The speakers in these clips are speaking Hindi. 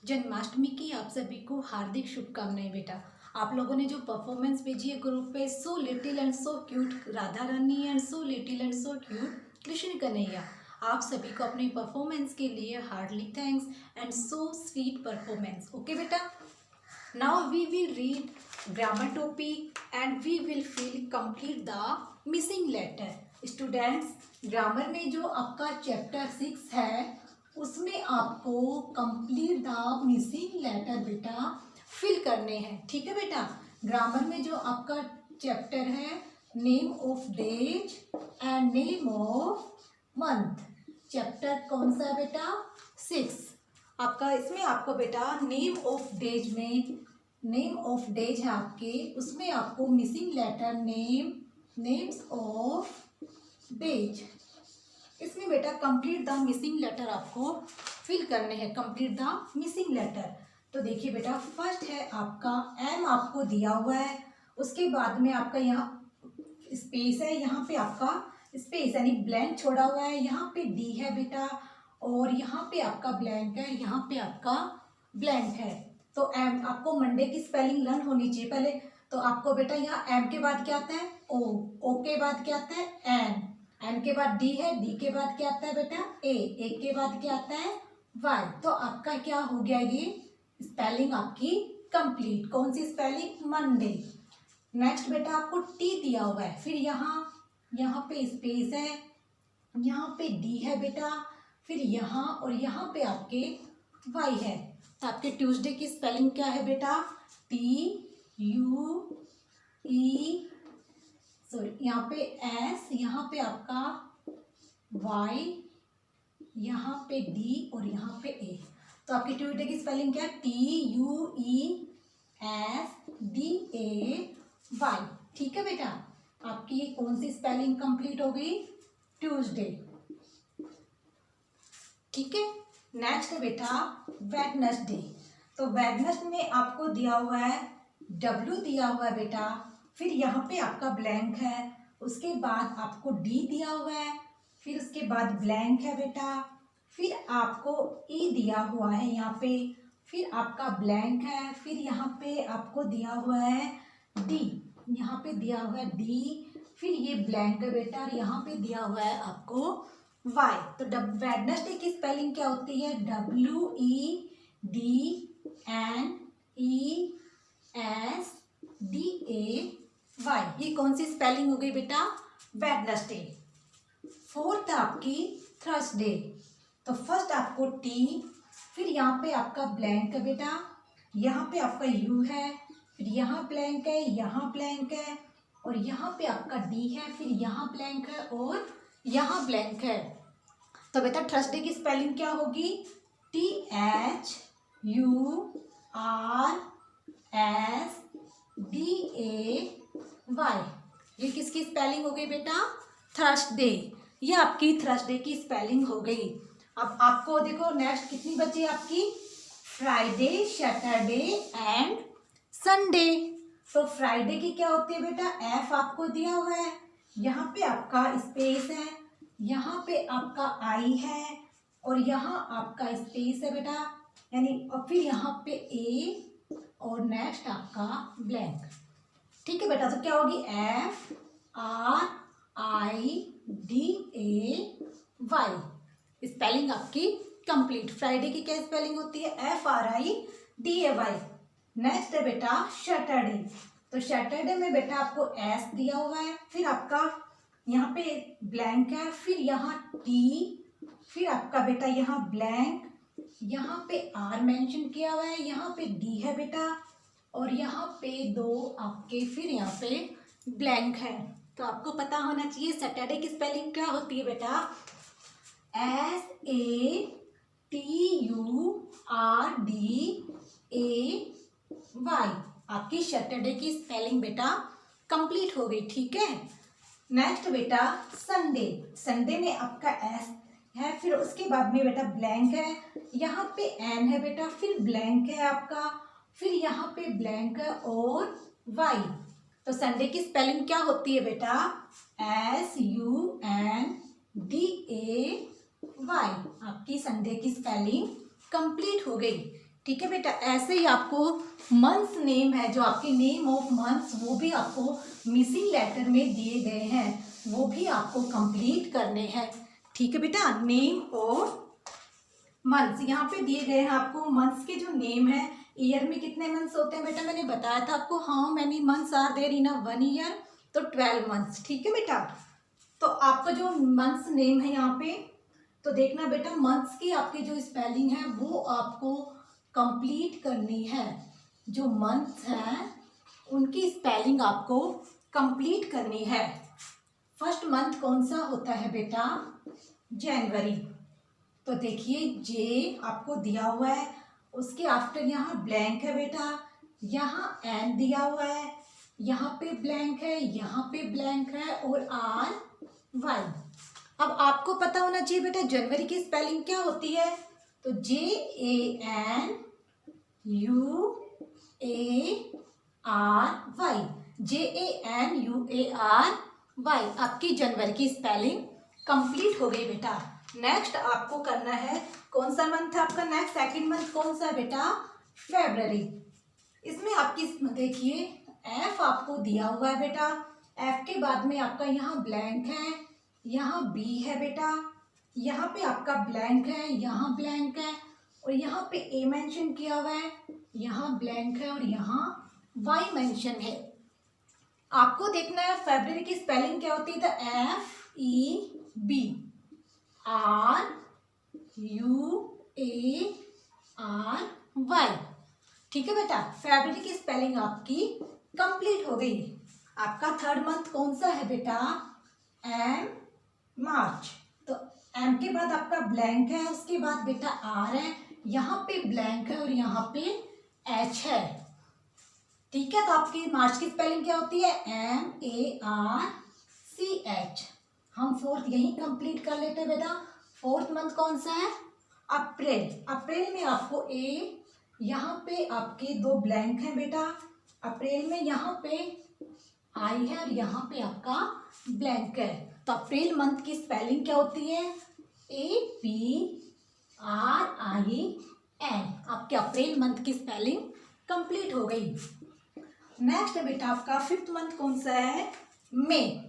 जन्माष्टमी की आप सभी को हार्दिक शुभकामनाएं बेटा। आप लोगों ने जो परफॉर्मेंस भेजी है ग्रुप पे, so little and so cute Radha Rani and so little and so cute Krishna Kanhaiya. आप सभी को अपनी परफॉर्मेंस के लिए hardly thanks and so sweet performance. Okay बेटा, now we will read grammar topic and we will fill complete the missing letter. Students, grammar में जो आपका चैप्टर 6 है उसमें आपको कंप्लीट द मिसिंग लेटर बेटा फिल करने हैं। ठीक है बेटा, ग्रामर में जो आपका चैप्टर है name of days and name of month, chapter कौन सा है बेटा? 6 आपका। इसमें आपको बेटा नेम ऑफ डेज में, नेम ऑफ डेज है आपके, उसमें आपको missing letter names of days, इसमें बेटा कंप्लीट द मिसिंग लेटर आपको फिल करने हैं। कंप्लीट द मिसिंग लेटर, तो देखिए बेटा फर्स्ट है आपका एम आपको दिया हुआ है, उसके बाद में आपका यहाँ स्पेस है, यहाँ पे आपका स्पेस यानी ब्लैंक छोड़ा हुआ है, यहाँ पे डी है बेटा और यहाँ पे आपका ब्लैंक है, यहाँ पे आपका ब्लैंक है। तो एम आपको मंडे की स्पेलिंग लर्न होनी चाहिए पहले। तो आपको बेटा यहाँ एम के बाद क्या आता है? ओ के बाद क्या आता है? एन के बाद डी है, डी के बाद क्या आता है बेटा? ए के बाद क्या आता है? वाई। तो आपका क्या हो गया? ये स्पेलिंग आपकी कंप्लीट। कौन सी स्पेलिंग? मंडे। नेक्स्ट बेटा आपको टी दिया हुआ है, फिर यहाँ पे स्पेस है, यहाँ पे डी है बेटा, फिर यहाँ और यहाँ पे आपके वाई है। तो आपके ट्यूसडे की स्पेलिंग क्या है बेटा? यहाँ पे एस, यहाँ पे आपका वाई, यहाँ पे डी और यहाँ पे ए। तो आपकी ट्यूसडे की स्पेलिंग क्या है? TUESDAY। ठीक है बेटा, आपकी ये कौन सी स्पेलिंग कंप्लीट हो गई? ट्यूसडे। ठीक है, नेक्स्ट है बेटा वेडनेसडे। तो वेडनेसडे में आपको दिया हुआ है W दिया हुआ है बेटा, फिर यहाँ पे आपका ब्लैंक है, उसके बाद आपको D दिया हुआ है, फिर उसके बाद ब्लैंक है बेटा, फिर आपको E दिया हुआ है यहाँ पे, फिर आपका ब्लैंक है, फिर यहाँ पे आपको दिया हुआ है D, यहाँ पे दिया हुआ है D, फिर ये ब्लैंक है बेटा और यहाँ पे दिया हुआ है आपको Y। तो वेडनेसडे की स्पेलिंग क्या होती है? WEDNESDAY। ये कौन सी स्पेलिंग हो गई बेटा? वेडनेसडे। फोर्थ आपकी थर्सडे। तो फर्स्ट आपको टी, फिर यहाँ पे आपका ब्लैंक है बेटा, यहाँ पे आपका यू है, फिर यहाँ ब्लैंक है, यहाँ ब्लैंक है और यहाँ पे आपका डी है, फिर यहाँ ब्लैंक है और यहाँ ब्लैंक है। तो बेटा थर्सडे की स्पेलिंग क्या होगी? THURSDAY। ये किसकी स्पेलिंग हो गई बेटा? थर्सडे। ये आपकी थर्सडे की स्पेलिंग हो गई। अब आपको देखो नेक्स्ट कितनी बची आपकी? Friday, Saturday and Sunday. तो फ्राइडे की क्या होती है बेटा? एफ आपको दिया हुआ है, यहाँ पे आपका स्पेस है, यहाँ पे आपका आई है और यहाँ आपका स्पेस है बेटा, यानी और फिर यहाँ पे ए और नेक्स्ट आपका ब्लैंक। ठीक है बेटा, तो क्या होगी? FRIDAY। स्पेलिंग आपकी कंप्लीट। फ्राइडे की क्या स्पेलिंग होती है? FRIDAY। नेक्स्ट है बेटा सैटरडे। तो सैटरडे में बेटा आपको एस दिया हुआ है, फिर आपका यहाँ पे ब्लैंक है, फिर यहाँ टी, फिर आपका बेटा यहाँ ब्लैंक, यहाँ पे आर मेंशन किया हुआ है, यहाँ पे डी है बेटा और यहाँ पे दो आपके फिर यहाँ पे ब्लैंक है। तो आपको पता होना चाहिए सैटरडे की स्पेलिंग क्या होती है बेटा? SATURDAY। आपकी सैटरडे की स्पेलिंग बेटा कंप्लीट हो गई। ठीक है, नेक्स्ट बेटा संडे। संडे में आपका एस है, फिर उसके बाद में बेटा ब्लैंक है, यहाँ पे एन है बेटा, फिर ब्लैंक है आपका, फिर यहाँ पे ब्लैंक है और वाई। तो संडे की स्पेलिंग क्या होती है बेटा? SUNDAY। आपकी संडे की स्पेलिंग कंप्लीट हो गई। ठीक है बेटा। ऐसे ही आपको मंथ्स नेम है, जो आपके नेम ऑफ मंथ्स, वो भी आपको मिसिंग लेटर में दिए गए हैं, वो भी आपको कंप्लीट करने हैं। ठीक है बेटा। नेम ऑफ मंथ्स यहाँ पे दिए गए हैं आपको। मंथ्स के जो नेम है, ईयर में कितने मंथ्स होते हैं बेटा, मैंने बताया था आपको, how many months are there in a 1 year, तो 12 मंथ्स। ठीक है बेटा। तो आपका जो मंथ्स नेम है यहाँ पे, तो देखना बेटा, मंथ्स की आपकी जो स्पेलिंग है वो आपको कंप्लीट करनी है। जो मंथ्स हैं उनकी स्पेलिंग आपको कंप्लीट करनी है। फर्स्ट मंथ कौन सा होता है बेटा, जनवरी। तो देखिए जे आपको दिया हुआ है, उसके आफ्टर यहाँ ब्लैंक है बेटा, यहाँ एन दिया हुआ है, यहाँ पे ब्लैंक है, यहाँ पे ब्लैंक है, और आर वाई। अब आपको पता होना चाहिए बेटा जनवरी की स्पेलिंग क्या होती है, तो JANUARY, JANUARY आपकी जनवरी की स्पेलिंग कंप्लीट हो गई बेटा। नेक्स्ट आपको करना है, कौन सा मंथ है आपका नेक्स्ट, सेकंड मंथ कौन सा है बेटा, फरवरी। इसमें आपकी देखिए एफ आपको दिया हुआ है बेटा, एफ के बाद में आपका यहाँ ब्लैंक है, यहाँ बी है बेटा, यहाँ पे आपका ब्लैंक है, यहाँ ब्लैंक है, और यहाँ पे ए मेंशन किया हुआ है, यहाँ ब्लैंक है, और यहाँ वाई मेंशन है। आपको देखना है फरवरी की स्पेलिंग क्या होती है, तो FEBRUARY। ठीक है बेटा। फरवरी की स्पेलिंग आपकी कंप्लीट हो गई। आपका थर्ड मंथ कौन सा है बेटा, एम, मार्च। तो एम के बाद आपका ब्लैंक है, उसके बाद बेटा आर है, यहाँ पे ब्लैंक है, और यहाँ पे एच है। ठीक है। तो आपकी मार्च की स्पेलिंग क्या होती है, MARCH। हम फोर्थ यही कंप्लीट कर लेते हैं बेटा। फोर्थ मंथ कौन सा है, अप्रैल। अप्रैल में आपको ए, यहाँ पे आपके दो ब्लैंक हैं बेटा, अप्रैल में यहाँ पे आई है, और यहाँ पे आपका ब्लैंक है। तो अप्रैल मंथ की स्पेलिंग क्या होती है, APRIN। आपके अप्रैल मंथ की स्पेलिंग कंप्लीट हो गई। नेक्स्ट है बेटा आपका फिफ्थ मंथ कौन सा है, मई।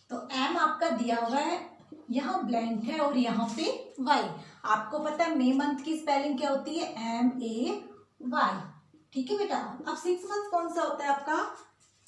तो एम आपका दिया हुआ है, यहाँ ब्लैंक है, और यहाँ पे वाई। आपको पता है मई मंथ की स्पेलिंग क्या होती है, MAY। ठीक है बेटा। अब सिक्स मंथ कौन सा होता है आपका,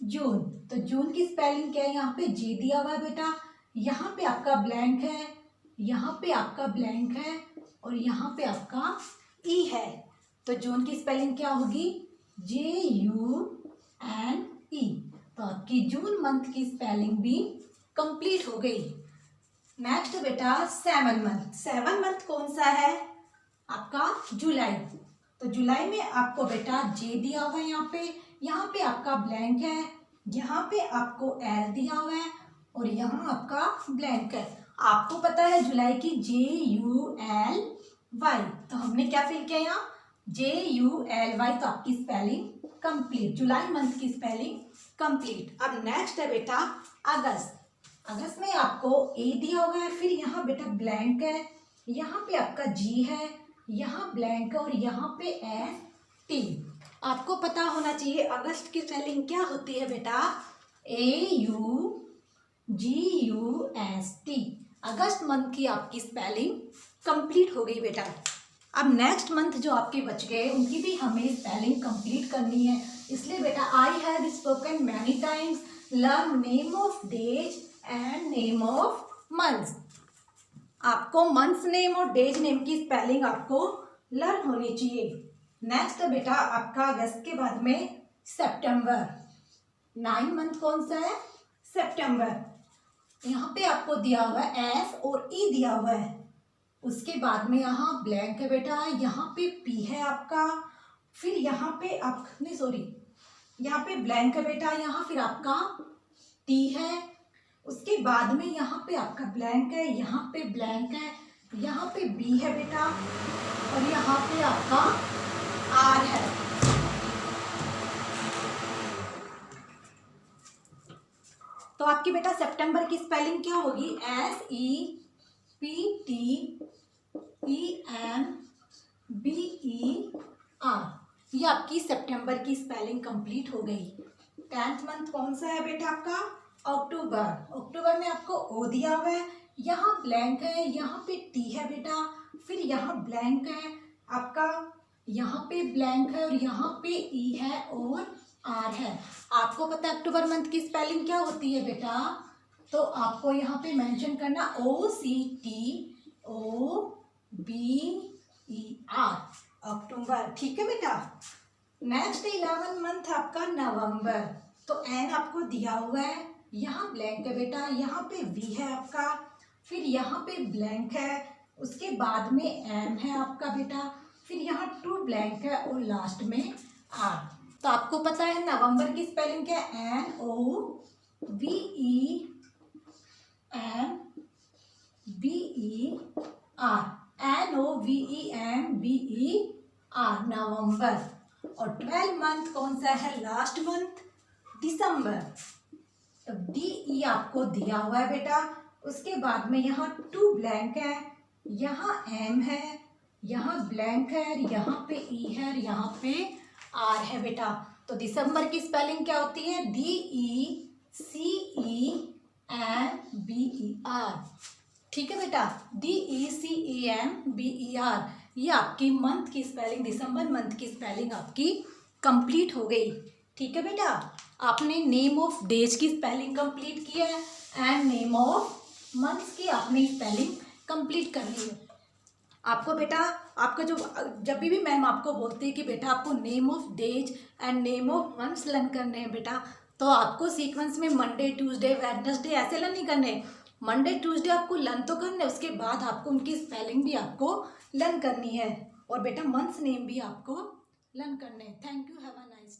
जून। तो जून की स्पेलिंग क्या है, यहाँ पे जे दिया हुआ है बेटा, यहाँ पे आपका ब्लैंक है, यहाँ पे आपका ब्लैंक है, और यहाँ पे आपका ई है। तो जून की स्पेलिंग क्या होगी, JUNE। तो आपकी जून मंथ की स्पेलिंग भी कंप्लीट हो गई। नेक्स्ट बेटा सेवन मंथ। सेवन मंथ कौन सा है आपका, जुलाई। तो जुलाई में आपको बेटा जे दिया हुआ है, यहाँ पे आपका ब्लैंक है, यहाँ पे आपको एल दिया हुआ है, और यहाँ आपका ब्लैंक है। आपको पता है जुलाई की JULY। तो हमने क्या फिल किया यहाँ, JULY। तो आपकी स्पेलिंग कंप्लीट, जुलाई मंथ की स्पेलिंग कंप्लीट। अब नेक्स्ट है बेटा अगस्त। अगस्त में आपको ए दिया हुआ है, फिर यहाँ बेटा ब्लैंक है, यहाँ पे आपका जी है, यहाँ ब्लैंक है, और यहाँ पे ST। आपको पता होना चाहिए अगस्त की स्पेलिंग क्या होती है बेटा, AUGUST। अगस्त मंथ की आपकी स्पेलिंग कंप्लीट हो गई बेटा। अब नेक्स्ट मंथ जो आपके बच गए उनकी भी हमें स्पेलिंग कंप्लीट करनी है, इसलिए बेटा I have spoken many times, learn name of days and name of months. आपको मंथ्स नेम और डेज नेम की स्पेलिंग आपको लर्न होनी चाहिए। नेक्स्ट बेटा आपका अगस्त के बाद में सितंबर। 9 मंथ कौन सा है, सितंबर। यहाँ पे आपको दिया हुआ है एस और ई दिया हुआ है, उसके बाद में यहाँ ब्लैंक है बेटा, यहाँ पे पी है आपका, फिर यहाँ पे आप नहीं सॉरी यहाँ पे ब्लैंक है बेटा, यहाँ फिर आपका टी है, उसके बाद में यहाँ पे आपका ब्लैंक है, यहाँ पे ब्लैंक है, यहाँ पे बी है बेटा, और यहाँ पे आपका आर है। तो आपकी बेटा सितंबर की स्पेलिंग क्या होगी, SEPTEMBER। ये आपकी सितंबर की स्पेलिंग कंप्लीट हो गई। 10th मंथ कौन सा है बेटा आपका? अक्टूबर। अक्टूबर में आपको ओ दिया हुआ है, यहाँ ब्लैंक है, यहाँ पे टी है बेटा, फिर यहाँ ब्लैंक है आपका, यहाँ पे ब्लैंक है और यहाँ पे ई है और आर है। आपको पता है अक्टूबर मंथ की स्पेलिंग क्या होती है बेटा? तो आपको यहाँ पे मेंशन करना OCTOBER, अक्टूबर। ठीक है बेटा। नेक्स्ट 11 मंथ आपका नवंबर। तो एन आपको दिया हुआ है, यहाँ ब्लैंक है बेटा, यहाँ पे वी है आपका, फिर यहाँ पे ब्लैंक है, उसके बाद में एम है आपका बेटा, फिर यहाँ 2 ब्लैंक है और लास्ट में आर। तो आपको पता है नवंबर की स्पेलिंग क्या है? NOVEMBER, नवंबर। और 12 मंथ कौन सा है? लास्ट मंथ दिसंबर। तो DE आपको दिया हुआ है बेटा, उसके बाद में यहाँ 2 ब्लैंक है, यहाँ M है, यहाँ ब्लैंक है, यहाँ पे E है और यहाँ पे R है बेटा। तो दिसंबर की स्पेलिंग क्या होती है? DECEMBER। ठीक है बेटा, DECEMBER। ये आपकी मंथ की स्पेलिंग, दिसंबर मंथ की स्पेलिंग आपकी कंप्लीट हो गई। ठीक है बेटा, आपने नेम ऑफ डेज की स्पेलिंग कंप्लीट की है एंड नेम ऑफ मंथ्स की आपने स्पेलिंग कंप्लीट कर ली है। आपको बेटा, आपका जो जब भी मैम आपको बोलती है कि बेटा आपको name of days and name of months learn करने हैं बेटा, तो आपको सीक्वेंस में मंडे, ट्यूसडे, वेडनेसडे ऐसे लर्न नहीं करने। मंडे ट्यूसडे आपको लर्न तो करना है, उसके बाद आपको उनकी स्पेलिंग भी आपको लर्न करनी है और बेटा मंथ्स नेम भी आपको लर्न करने हैं। Thank you, have a nice